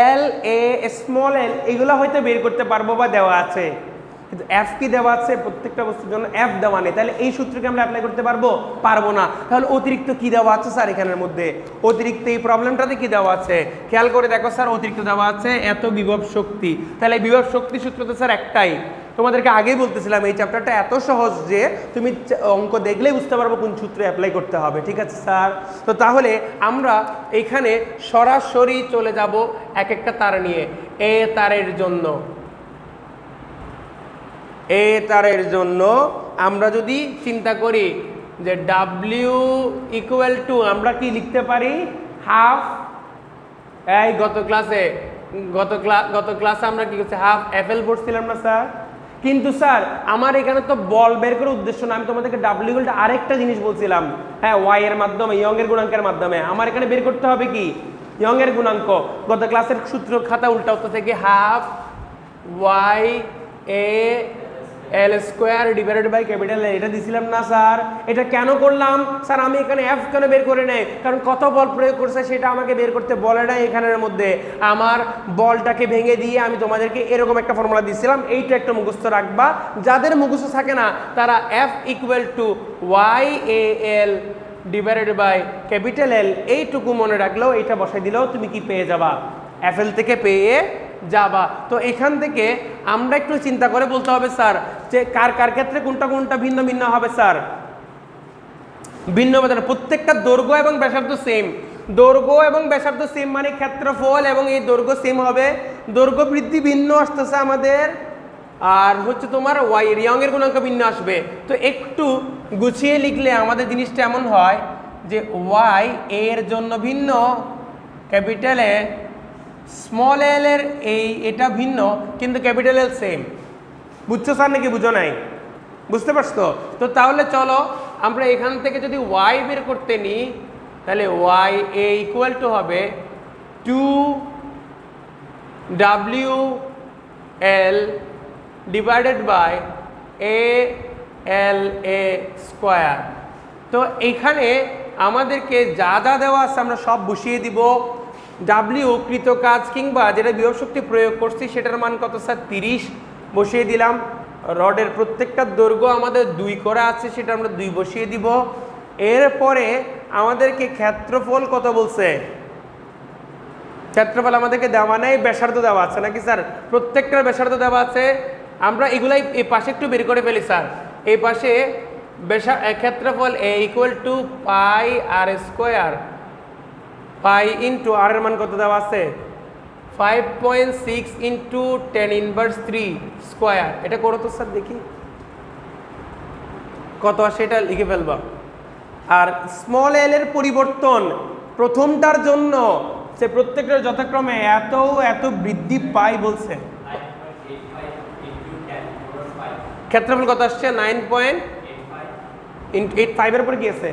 এল এ স্মল এল এগুলো হয়তো বের করতে পারবো বা দেওয়া আছে, কিন্তু এফ কি দেওয়া আছে? প্রত্যেকটা বস্তুর জন্য এফ দেওয়া নেই, তাহলে এই সূত্রকে আমরা অ্যাপ্লাই করতে পারবো না। তাহলে অতিরিক্ত কি দেওয়া আছে স্যার এখানের মধ্যে? অতিরিক্ত এই প্রবলেমটাতে কি দেওয়া আছে খেয়াল করে দেখো স্যার, অতিরিক্ত দেওয়া আছে এত বিভব শক্তি। তাহলে বিভব শক্তি সূত্র তো স্যার একটাই, তোমাদেরকে আগেই বলতেছিলাম এই চ্যাপ্টারটা এত সহজ যে তুমি অঙ্ক দেখলেই বুঝতে পারবো কোন সূত্রে অ্যাপ্লাই করতে হবে, ঠিক আছে স্যার? তো তাহলে আমরা এখানে সরাসরি চলে যাব এক একটা তার নিয়ে। এ তারের জন্য আমরা যদি চিন্তা করি যে ডাব্লিউ ইকুয়াল টু আমরা কি লিখতে পারি? হাফ, এই গত ক্লাসে আমরা কি করছি? হাফ এফ এল পড়ছিলাম না স্যার? কিন্তু স্যার আমার এখানে তো বল বের করার উদ্দেশ্য না, আমি তোমাদেরকে ডাব্লিউ ইকুয়াল টু আরেকটা জিনিস বলছিলাম, হ্যাঁ ওয়াই এর মাধ্যমে, ইয়ংয়ের গুণাঙ্কের মাধ্যমে। আমার এখানে বের করতে হবে কি? ইয়ংয়ের গুণাঙ্ক। গত ক্লাসের সূত্র খাতা উল্টা উত্তর থেকে half Y A L square divided by capital L, এটা দিছিলাম না স্যার? এটা কেন করলাম স্যার? আমি এখানে এফ কেন বের করে নেই? কারণ কত বল প্রয়োগ করছে সেটা আমাকে বের করতে বলে নাই এখানের মধ্যে। আমার বলটাকে ভেঙে দিয়ে আমি তোমাদেরকে এরকম একটা ফর্মুলা দিয়েছিলাম, এইটা একটা মুখস্থ রাখবা। যাদের মুখস্থ থাকে না তারা F equal to Y A L divided by capital L এইটুকু মনে রাখলেও, এইটা বসাই দিলেও তুমি কি পেয়ে যাবা? এফ এল থেকে পেয়ে যাবা। তো এখান থেকে আমরা একটু চিন্তা করে বলতে হবে স্যার যে কার ক্ষেত্রে কোনটা ভিন্ন ভিন্ন হবে স্যার? ভিন্ন হবে না, প্রত্যেকটা দৈর্ঘ্য এবং ব্যাসার্ধ সেম। দৈর্ঘ্য এবং ব্যাসার্ধ সেম মানে ক্ষেত্রফল এবং এই দৈর্ঘ্য সেম হবে। দৈর্ঘ্য বৃদ্ধি ভিন্ন আসতেছে আমাদের, আর হচ্ছে তোমার ওয়াই ইয়ংয়ের গুণাঙ্ক ভিন্ন আসবে। তো একটু গুছিয়ে লিখলে আমাদের জিনিসটা এমন হয় যে ওয়াই এর জন্য ভিন্ন, ক্যাপিটাল এ স্মল এল এর এটা ভিন্ন, কিন্তু ক্যাপিটাল এল সেম। বুঝছো স্যার নাকি বুঝো নাই? বুঝতে পারছো? তো তাহলে চলো আমরা এখান থেকে যদি ওয়াই বের করতে নিই তাহলে ওয়াই এ ইকুয়াল টু হবে 2 WL divided by ALA square. তো এইখানে আমাদেরকে যা যা দেওয়া আছে আমরা সব বসিয়ে দিব। ডাব্লিউ কৃত কাজ কিংবা যেটা বিভব শক্তি প্রয়োগ করছি সেটার মান কত স্যার 30 বসিয়ে দিলাম। রডের প্রত্যেকটা দৈর্ঘ্য আমাদের 2 করা আছে, সেটা আমরা 2 বসিয়ে দিব। এরপরে আমাদেরকে ক্ষেত্রফল কত বলছে, ক্ষেত্রফল আমাদেরকে দেওয়া নেই, ব্যাসার্ধ দেওয়া আছে নাকি স্যার? প্রত্যেকটার ব্যাসার্ধ দেওয়া আছে। আমরা এগুলাই এই পাশে একটু বের করে ফেলি স্যার। এই পাশে ক্ষেত্রফল A equal to pi R square, pi into R এর মান কত দেওয়া আছে 5.6 ইন্টু 10⁻³ স্কোয়ার। এটা করো তো স্যার দেখি কত আসে, এটা লিখে ফেলবা। আর স্মল এল এর পরিবর্তন প্রথমটার জন্য সে প্রত্যেকটার যথাক্রমে এত এত বৃদ্ধি পাই বলছে। ক্ষেত্রফল কত আসছে 9.85 এর উপরে কি আছে,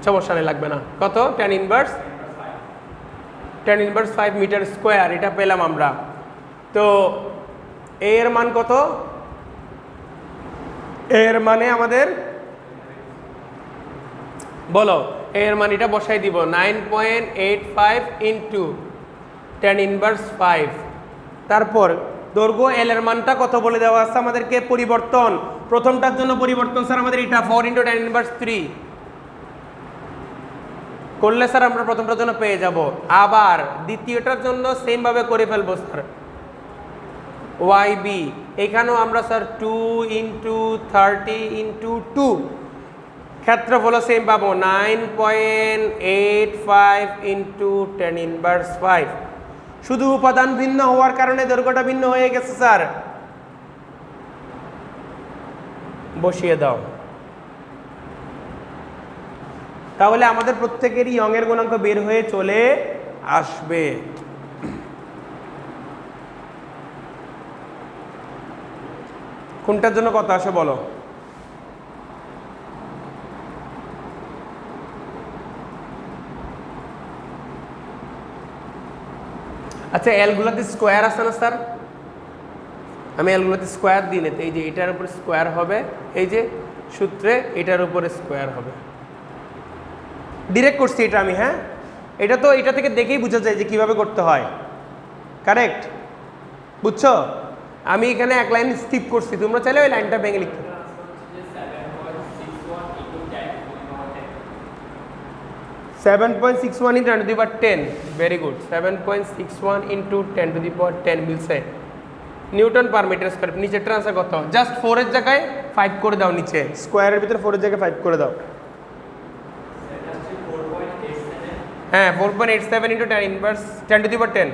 সমস্যা নেই লাগবে না। কত 10⁻5 মিটার স্কোয়ার এটা পেলাম আমরা। তো এর মান কত, এর মানে আমাদের বলো, এর মান এটা বসাই দিব 9.85 ইন্টু 10⁻5। তারপর দৈর্ঘ্য এল এর মানটা কত বলে দেওয়া আছে আমাদেরকে, পরিবর্তন প্রথমটার জন্য পরিবর্তন স্যার আমাদের এটা 4 ইন্টু 10⁻³ করলে স্যার আমরা প্রথমটার জন্য পেয়ে যাব। আবার দ্বিতীয়টার জন্য সেম ভাবে করে ফেলবো স্যার, ওয়াই বি এখানেও আমরা স্যার 2 ইন্টু 30 ইন্টু 2 ক্ষেত্রফল সেম পাবো 9.85 ইন্টু 10⁻5। শুধু উপাদান ভিন্ন হওয়ার কারণে দৈর্ঘ্যটা ভিন্ন হয়ে গেছে স্যার, বসিয়ে দাও। তাহলে আমাদের প্রত্যেকেরই ইয়ং এর গুণাঙ্ক বের হয়ে চলে আসবে। কোনটার জন্য কত আসে বলো? আচ্ছা এলগুলোতে স্কোয়ার আছে না স্যার? আমি এলগুলোতে স্কোয়ার দিই না, এই যে এটার উপরে স্কোয়ার হবে, এই যে সূত্রে এটার উপরে স্কোয়ার হবে, ডিরেক্ট করছি এটা আমি। হ্যাঁ এটা তো এটা থেকে দেখেই বোঝা যায় যে কিভাবে করতে হয়, কারেক্ট বুঝছো? আমি এখানে এক লাইন স্কিপ করছি, তোমরা চাইলে ওই লাইনটা ভেঙে লিখতে। 7.61 into 10⁻10 very good, 7.61 into 10⁻10 মিলছে নিউটন পার মিটার স্কয়ার। নিচে ট্রান্সফার কত, জাস্ট 4 এর জায়গায় 5 করে দাও, নিচে স্কয়ারের ভিতরে 4 এর জায়গায় 5 করে দাও। হ্যাঁ 4.87 into 10⁻10 10⁻10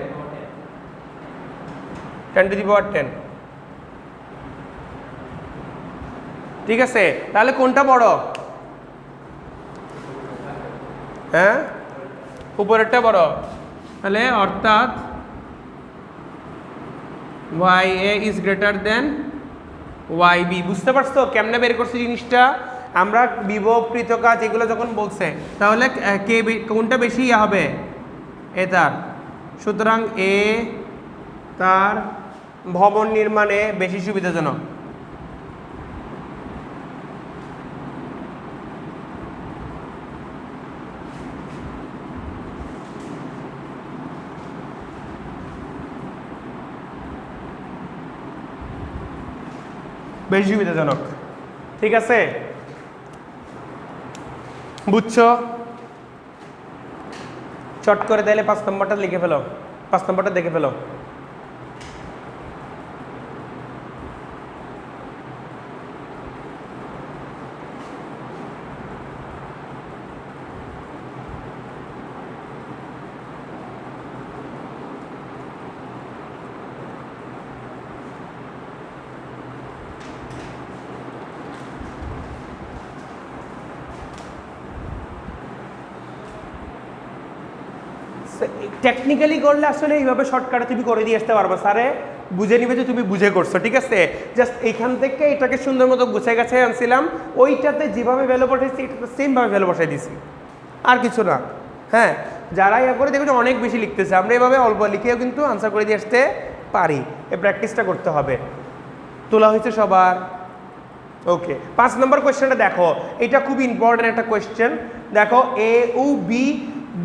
ঠিক আছে। তাহলে কোনটা বড়? হ্যাঁ উপরেরটা বড়। তাহলে অর্থাৎ YA is greater then YB। বুঝতে পারছো কেমনে বের করছি জিনিসটা? আমরা বিভব কৃতকাজ এগুলো যখন বলছে তাহলে কে কোনটা বেশি হবে, এ তার। সুতরাং এ তার ভবন নির্মাণে বেশি সুবিধাজনক। বেশি সুবিধাজনক, ঠিক আছে বুঝছো? চট করে তাহলে 5 নম্বরটা লিখে ফেলো, 5 নম্বরটা দেখে ফেলো। টেকনিক্যালি করলে আসলে এইভাবে শর্টকাটে তুমি করে দিয়ে আসতে পারবে, স্যারে বুঝে নিবে যে তুমি বুঝে করছো, ঠিক আছে? জাস্ট এইখান থেকে এটাকে সুন্দর মতো গুছাই গাছাই আনছিলাম, ওইটাতে যেভাবে ভ্যালু বসাইছি এটাতে সেমভাবে ভ্যালু বসাই দিছি, আর কিছু না। হ্যাঁ, যারা ইয়া করে দেখবে অনেক বেশি লিখতেছে, আমরা এভাবে অল্প লিখেও কিন্তু আনসার করে দিয়ে আসতে পারি। এই প্র্যাকটিসটা করতে হবে। তোলা হয়েছে সবার? ওকে, 5 নম্বর কোয়েশ্চেনটা দেখো, এটা খুব ইম্পর্টেন্ট একটা কোয়েশ্চেন। দেখো, এ ও বি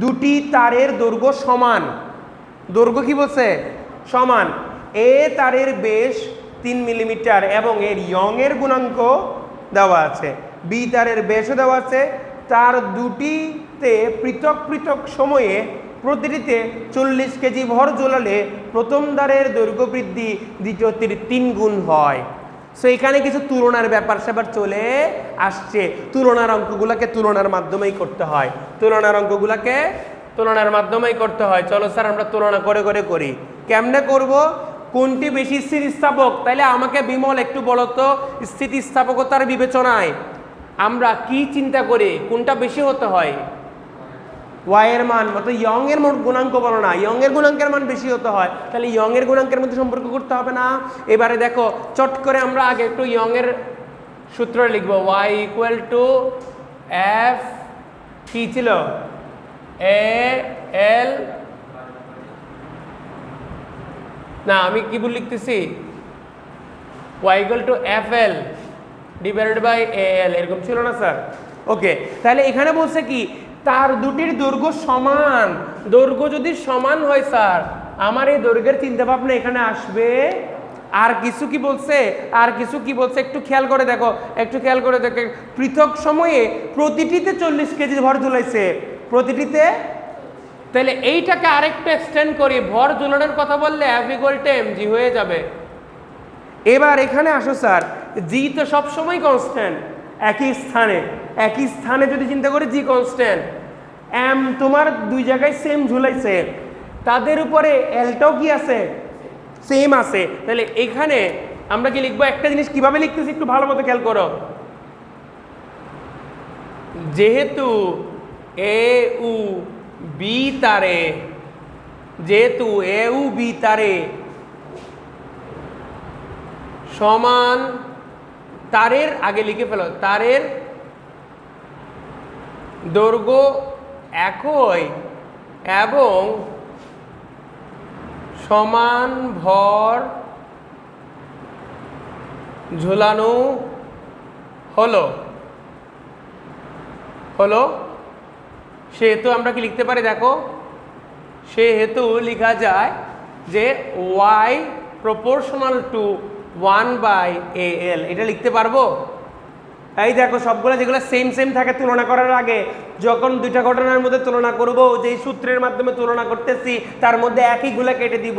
দুটি তারের দৈর্ঘ্য সমান। দৈর্ঘ্য কি বলছে? সমান। এ তারের বেশ 3 মিলিমিটার এবং এর ইয়ং এর গুণাঙ্ক দেওয়া আছে, বি তারের বেশও দেওয়া আছে। তার দুটিতে পৃথক পৃথক সময়ে প্রতিটিতে 40 কেজি ভর ঝোলালে প্রথম দ্বারের দৈর্ঘ্য বৃদ্ধি দ্বিতীয়টির 3 গুণ হয়। সো এখানে কিছু তুলনার ব্যাপার স্যাপার চলে আসছে। তুলনার অঙ্কগুলোকে তুলনার মাধ্যমেই করতে হয়, তুলনার অঙ্কগুলোকে তুলনার মাধ্যমেই করতে হয়। চলো স্যার আমরা তুলনা করে করে করি। কেমনে করব? কোনটি বেশি স্থিতিস্থাপক? তাইলে আমাকে বিমল একটু বলো তো, স্থিতিস্থাপকতার বিবেচনায় আমরা কি চিন্তা করি, কোনটা বেশি হতে হয়? ওয়াই এর মান, মতো ইয়ং এর গুণাঙ্ক বলো না, ইয়ং এর গুণাঙ্কের মান বেশি হতে হয়, তাহলে ইয়ং এর গুণাঙ্কের মধ্যে সম্পর্ক করতে হবে না? এবারে দেখো, চট করে আমরা আগে একটু ইয়ং এর সূত্র লিখবো। ওয়াই ইকুয়াল টু এফ, কি ছিল? এ এল, না আমি কি বল লিখতেছি, Y equal to F L divided by A L, এরকম ছিল না স্যার? ওকে, তাহলে এখানে বলছে কি, তার দুটির দৈর্ঘ্য সমান। দৈর্ঘ্য যদি সমান হয় স্যার, আমার এই দৈর্ঘ্যের চিন্তা ভাবনা এখানে আসবে। আর কিছু কি বলছে, আর কিছু কি বলছে একটু খেয়াল করে দেখো, একটু খেয়াল করে দেখো। পৃথক সময়ে প্রতিটিতে 40 কেজি ভর ঝুলাইছে, প্রতিটিতে। তাহলে এইটাকে আরেকটু এক্সটেন্ড করি, ভর ঝুলানোর কথা বললে F equal to M G হয়ে যাবে। এবার এখানে আসো স্যার, জি তো সবসময় কনস্ট্যান্ট, একই স্থানে, একই স্থানে যদি চিন্তা করি জি কনস্ট্যান্ট, এম তোমার দুই জায়গায় সেম ঝুলাইছে, তাদের উপরে এলটাও কি আছে? সেম আছে। তাহলে এখানে আমরা কি লিখবো? একটা জিনিস কিভাবে লিখতেছি একটু ভালো মতো খেয়াল করো। যেহেতু এ উ বি তারে, যেহেতু এ উ বি তারে সমান, তারের আগে লিখে ফেলো, তারের দৈর্ঘ্য একই এবং সমান ভর ঝুলানো হলো, সেহেতু আমরা কি লিখতে পারি? দেখো, সেহেতু লেখা যায় যে y প্রপোর্শনাল টু 1/al, এটা লিখতে পারবো। এই দেখো, সবগুলো যেগুলো সেম সেম থাকে তুলনা করার আগে, যখন দুইটা ঘটনার মধ্যে তুলনা করব, যেই সূত্রের মাধ্যমে তুলনা করতেছি তার মধ্যে একইগুলো কেটে দিব।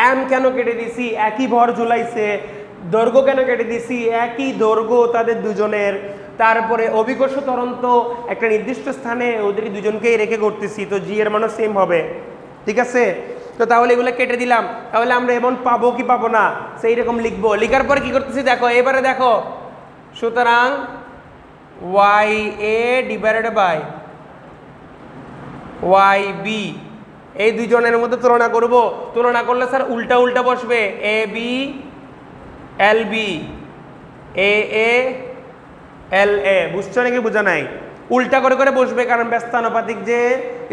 এম কেন কেটে দিছি? একই ভর ঝুলাইছে। দৈর্ঘ্য কেন কেটে দিছি? একই দৈর্ঘ্য তাদের দুজনের। তারপরে অভিকর্ষ ত্বরণ একটা নির্দিষ্ট স্থানে ওদের দুজনকেই রেখে করতেছি, তো জি এর মানও সেম হবে, ঠিক আছে? তো তাহলে এগুলো কেটে দিলাম, তাহলে আমরা এমন পাবো কি পাবো না সেই রকম লিখবো। লিখার পরে কি করতেছি দেখো, এবারে দেখো, সুতরাং Y A divided by Y B, এই দুইজনের মধ্যে তুলনা করব। তুলনা করলে স্যার উল্টা উল্টা বসবে, এ বি এল বি, এ এ এল এ, বুঝছো নাকি বোঝা নাই? উল্টা করে করে বসবে, কারণ ব্যস্তানুপাতিক যে,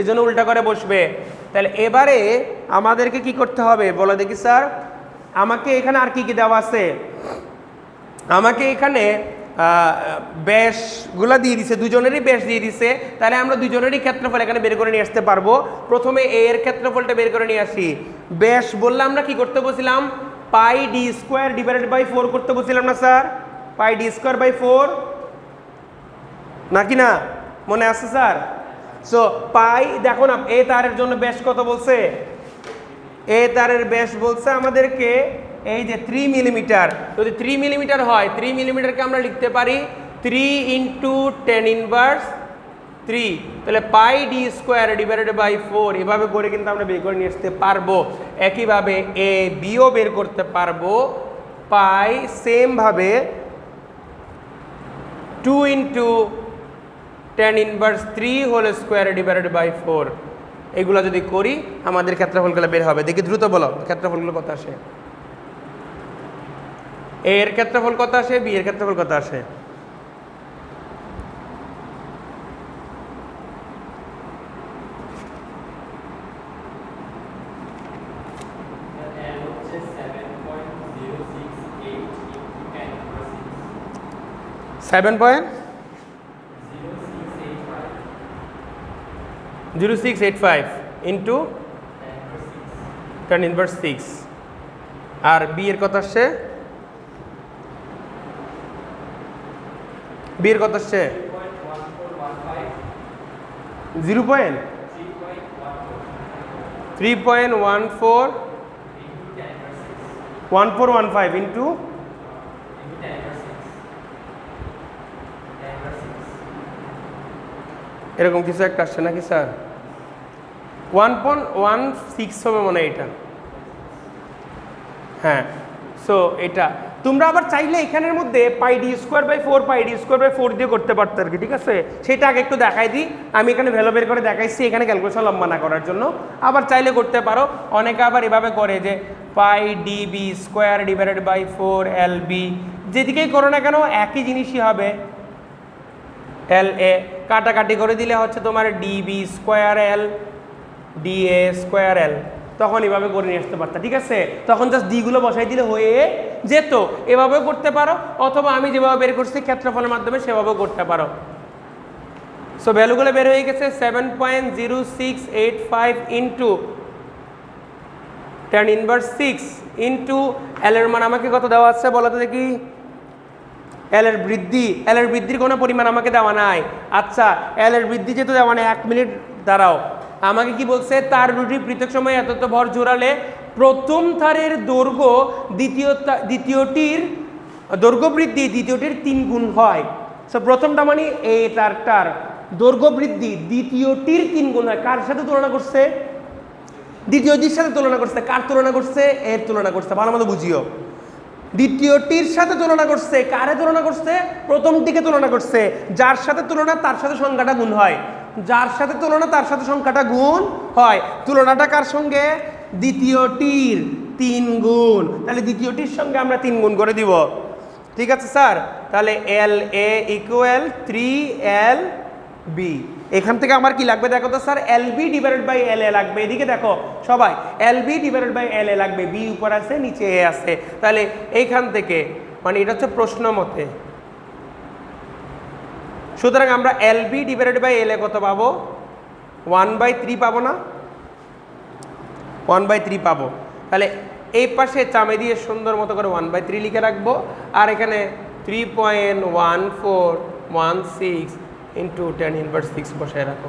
এই জন্য উল্টা করে বসবে। তাহলে এবারে আমাদেরকে কি করতে হবে বলে দেখি স্যার। আমাকে এখানে আর কি কি দেওয়া আছে? আমাকে এখানে ব্যাসগুলা দিয়ে দিছে, দুজনেরই ব্যাস দিয়ে দিছে। তাহলে আমরা দুজনেরই ক্ষেত্রফল এখানে বের করে নিয়ে আসতে পারবো। প্রথমে এ এর ক্ষেত্রফলটা বের করে নিয়ে আসি। ব্যাস বললে আমরা কি করতে বলছিলাম? Pi D square divided by 4 করতে বলছিলাম না sir? Pi D square by 4, নাকি না? মনে আছে স্যার? সো পাই, দেখো না, এ তারের জন্য ব্যাস কত বলছে? এ তারের ব্যাস বলছে আমাদেরকে এই যে 3 মিলিমিটার। যদি 3 মিলিমিটার হয়, 3 মিলিমিটারকে আমরা লিখতে পারি 3 ইন্টু 10⁻3। তাহলে পাই ডি স্কোয়ার ডিভাইডেড বাই 4, এভাবে করে কিন্তু আমরা বের করে নিয়ে আসতে পারবো। একইভাবে এ বিও বের করতে পারবো। পাই সেমভাবে 2 ইন্টু 10⁻3 হোল স্কোয়ার ডিভাইডেড বাই 4, এগুলো যদি করি আমাদের ক্ষেত্রফলগুলো বের হবে। দেখি দ্রুত বলো ক্ষেত্রফলগুলো কত আসে। এ এর ক্ষেত্রফল কত আসে, বি এর ক্ষেত্রফল কত আসে? সেভেন পয়েন্ট 0685 ইন্টু 10⁻6 আর বি এর কত আসছে, বি এর কত আসছে 3.1415 ইন্টু এরকম কিছু একটা আসছে নাকি স্যার? 1.16 হবে মনে হয় এটা। হ্যাঁ, সো এটা তোমরা আবার চাইলে এখানের মধ্যে πd²/4 πd²/4 দিয়ে করতে পারতো আর কি, ঠিক আছে? সেটা আগে একটু দেখাই দিই। আমি এখানে ভ্যালু বের করে দেখাইছি এখানে ক্যালকুলেশন লম্বা না করার জন্য। আবার চাইলে করতে পারো, অনেকে আবার এভাবে করে যে πdb²/4 lb, যেদিকেই করো না কেন একই জিনিসই হবে। LA কাটাকাটি করে দিলে হচ্ছে তোমার db²l dA²l, তখন এভাবে করে নিয়ে আসতে পারতা, ঠিক আছে? তখন জাস্ট ডিগুলো বসাই দিলে হয়ে যেত। এভাবেও করতে পারো, অথবা আমি যেভাবে বের করছি ক্ষেত্রফলের মাধ্যমে সেভাবেও করতে পারো। সো ভ্যালুগুলো বের হয়ে গেছে 7.0685 ইন্টু 10⁻6 ইন্টু এল এর মান আমাকে কত দেওয়া আছে বলো তো দেখি? এল এর বৃদ্ধি, এল এর বৃদ্ধির কোনো পরিমাণ আমাকে দেওয়া নাই। আচ্ছা, এল এর বৃদ্ধি যেহেতু দেওয়া নাই, 1 মিনিট দাঁড়াও, আমাকে কি বলছে? তার দুটি পৃথক সময়ে এত ভর জোড়ালে প্রথম তারের দৈর্ঘ্য দ্বিতীয়টির দৈর্ঘ্য বৃদ্ধি দ্বিতীয়টির 3 গুণ হয়। সো প্রথমটা মানে এই তারটার দৈর্ঘ্য বৃদ্ধি দ্বিতীয়টির 3 গুণ হয়। কার সাথে তুলনা করছে? দ্বিতীয়টির সাথে তুলনা করছে। কার তুলনা করছে? এর তুলনা করছে। ভালো মতো বুঝিও, দ্বিতীয়টির সাথে তুলনা করছে। কারে তুলনা করছে? প্রথমটিকে তুলনা করছে। যার সাথে তুলনা তার সাথে সংখ্যাটা গুণ হয়, যার সাথে তুলনা তার সাথে সংখ্যাটা গুণ হয়। তুলনাটা কার সঙ্গে? দ্বিতীয়টির 3 গুণ। তাহলে দ্বিতীয়টির সঙ্গে আমরা 3 গুণ করে দিব, ঠিক আছে স্যার? তাহলে LA = 3LB। এখান থেকে আমার কি লাগবে দেখো তো স্যার? LB/LA লাগবে। এদিকে দেখো সবাই, LB/LA লাগবে। বি উপর আছে, নিচে এ আছে। তাহলে এইখান থেকে মানে এটা হচ্ছে প্রশ্ন মতে, সুতরাং আমরা LB/LA কত পাবো? 1/3 পাবো না? 1/3 পাবো। তাহলে এই পাশে চামে দিয়ে সুন্দর মতো করে 1/3 লিখে রাখবো, আর এখানে 3.1416 ইন্টু 10⁻6 বসায় রাখো।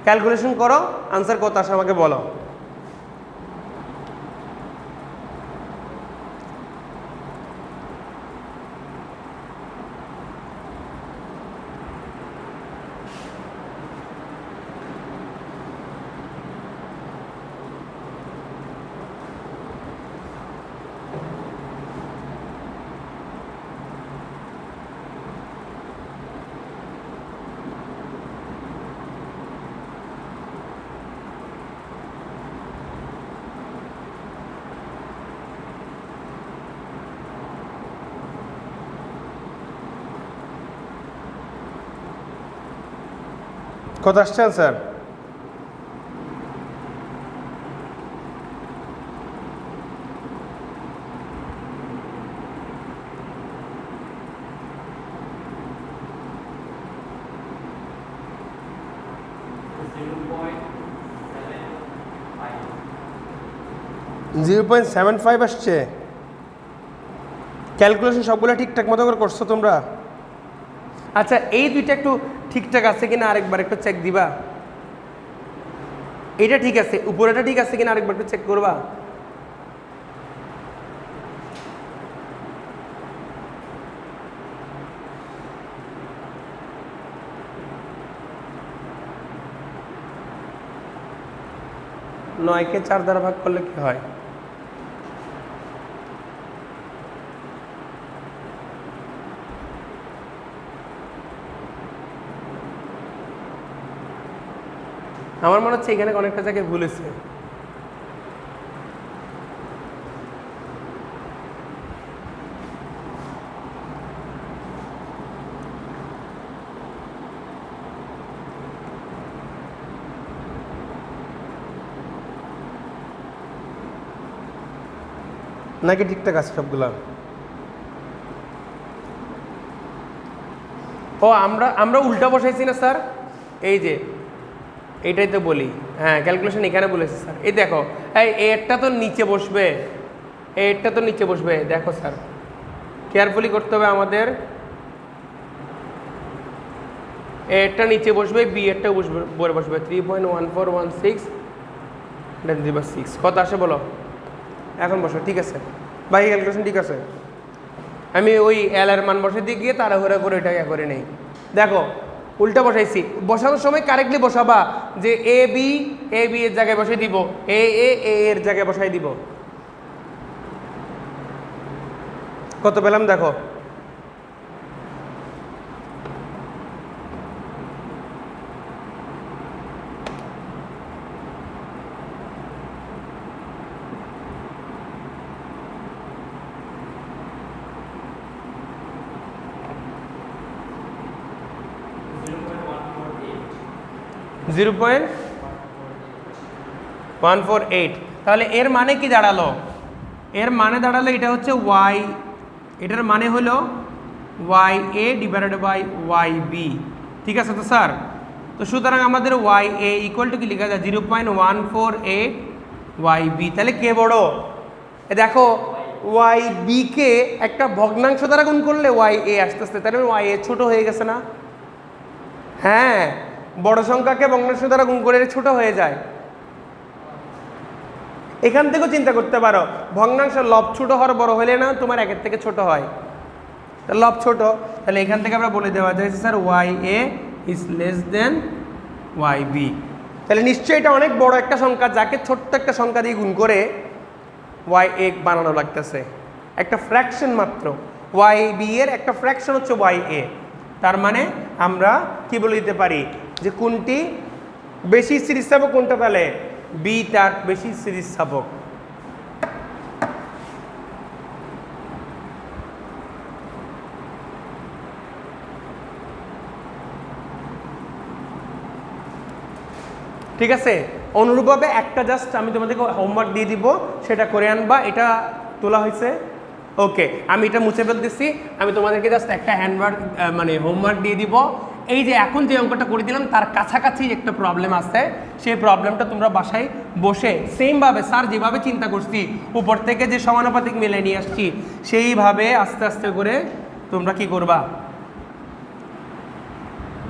ক্যালকুলেশন করো, আনসার কত আসে আমাকে বলো। কত আসছে আনসার? $0.75 আসছে। ক্যালকুলেশন সবগুলো ঠিকঠাক মতো করে করছো তোমরা? আচ্ছা, এই দুইটা একটু ঠিকঠাক আছে কিনা আরেকবার একটু চেক দিবা। এটা ঠিক আছে, উপরেটা ঠিক আছে কিনা আরেকবার একটু চেক করবা। নয়কে 4 দ্বারা ভাগ করলে কি হয়? আমার মনে হচ্ছে এখানে অনেকটা জায়গায় ভুল হয়েছে। নাকি ঠিকঠাক আছে সবগুলা? ও আমরা উল্টা বসাইছি না স্যার? এই যে এইটাই তো বলি, হ্যাঁ ক্যালকুলেশন এখানে বলেছি স্যার। এই দেখো, এই এরটা তো নিচে বসবে, এরটা তো নিচে বসবে, দেখো স্যার কেয়ারফুলি করতে হবে আমাদের। এরটা নিচে বসবে, বি এরটা বসবে, বলে বসবে 3.1416 কত আসে বলো এখন? বসো, ঠিক আছে ভাই, ক্যালকুলেশন ঠিক আছে। আমি ওই এল এর মান বসে দিয়ে গিয়ে তাড়াহুড়া করে এটা ইয়ে করে নেই। দেখো উল্টা বসাইছি, বসানোর সময় কারেক্টলি বসাবা, যে এ বি এর জায়গায় বসাই দিব, এ এর জায়গায় বসাই দিব। কত পেলাম দেখো, জিরো পয়েন্ট 148। তাহলে এর মানে কি দাঁড়ালো? এর মানে দাঁড়ালো এটা হচ্ছে ওয়াই, এটার মানে হলো Y A divided by Y B. ঠিক আছে তো স্যার? তো সুতরাং আমাদের ওয়াই এ ইকুয়াল টু কি লেখা যায়? 0.148 ওয়াই বি। তাহলে কে বড়? দেখো ওয়াই বি কে একটা ভগ্নাংশ দ্বারা গুণ করলে ওয়াই এ আস্তে আস্তে, তাহলে ওয়াই এ ছোট হয়ে গেছে না? হ্যাঁ, বড় সংখ্যাকে ভগ্নাংশ দ্বারা গুণ করে ছোট হয়ে যায়। এখান থেকেও চিন্তা করতে পারো, ভগ্নাংশ লব ছোট হওয়ার বড় হলে না তোমার একের থেকে ছোট হয়, লব ছোট। তাহলে এখান থেকে আমরা বলে দেওয়া যায় sir Y A is less than Y B. তাহলে নিশ্চয়ই এটা অনেক বড় একটা সংখ্যা, যাকে ছোট্ট একটা সংখ্যা দিয়ে গুণ করে ওয়াই এ বানানো লাগতেছে, একটা ফ্র্যাকশন মাত্র। ওয়াই বি এর একটা ফ্র্যাকশন হচ্ছে ওয়াই এ। তার মানে আমরা কি বলে দিতে পারি যে কোনটি বেশি স্থিতিস্থাপক, কোনটা? তাহলে বি তার বেশি স্থিতিস্থাপক। ঠিক আছে, অনুরূপভাবে একটা জাস্ট আমি তোমাদেরকে হোমওয়ার্ক দিয়ে দিব, সেটা করে আনবা। এটা তোলা হয়েছে, ওকে আমি এটা মুছে ফেলতেছি। আমি তোমাদেরকে জাস্ট একটা হ্যান্ডওয়ার্ক মানে হোমওয়ার্ক দিয়ে দিব। এই যে এখন যে অঙ্কটা করে দিলাম তার কাছাকাছি একটা প্রবলেম আছে, সেই প্রবলেমটা তোমরা বাসায় বসে সেমভাবে স্যার যেভাবে চিন্তা করছি উপর থেকে যে সমানুপাতিক মিলে নিয়ে আসছি সেইভাবে আস্তে আস্তে করে তোমরা কি করবা,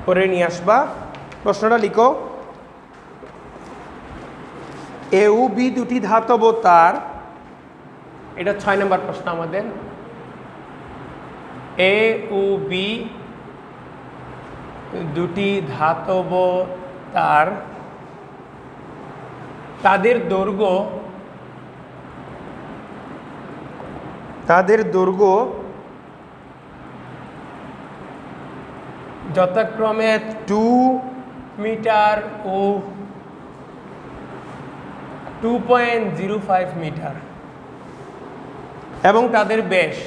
করে নিয়ে আসবা। প্রশ্নটা লিখো, এ ও বি দুটি ধাতব তার, এটা 6 নম্বর প্রশ্ন আমাদের। এ ও বি দুটি ধাতব তার, তাদের দৈর্ঘ্য যথাক্রমে 2 মিটার ও 2.05 মিটার এবং তাদের ব্যাস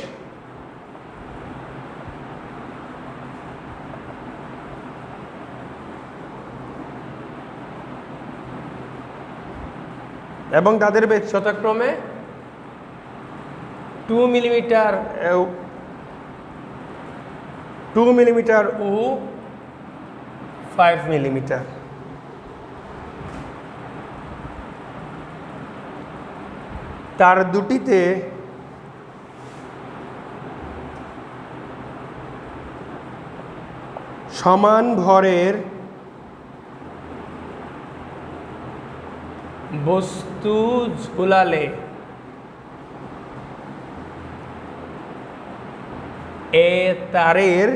যথাক্রমে 2 মিলিমিটার ও 5 মিলিমিটার। তার দুটিতে সমান ভরের বস্তু ঝুলালে এ তারের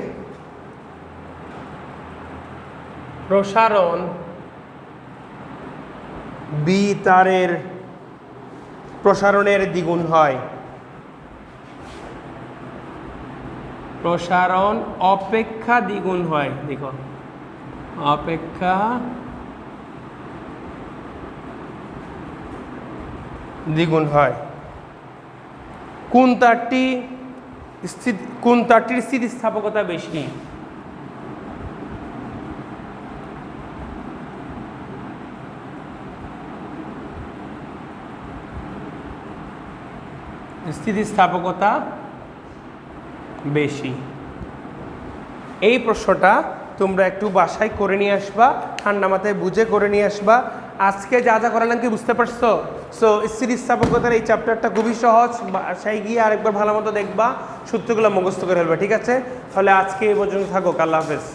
প্রসারণ বি তারের প্রসারণের দ্বিগুণ হয়। প্রসারণ অপেক্ষা দ্বিগুণ হয়, দেখো অপেক্ষা দ্বিগুণ হয়। কোন তারটির স্থিতিস্থাপকতা বেশি? স্থিতিস্থাপকতা বেশি। এই প্রশ্নটা তোমরা একটু বাসায় করে নিয়ে আসবা, ঠান্ডা মাথায় বুঝে করে নিয়ে আসবা। আজকে যা যা করালাম কি বুঝতে পারছো? সো স্থিতিস্থাপকতার এই চ্যাপ্টারটা খুবই সহজ, বাসায় গিয়ে আরেকবার ভালো মতো দেখবা, সূত্রগুলো মুখস্থ করে ফেলবা, ঠিক আছে? তাহলে আজকে এই পর্যন্ত থাকুক, আল্লাহ হাফেজ।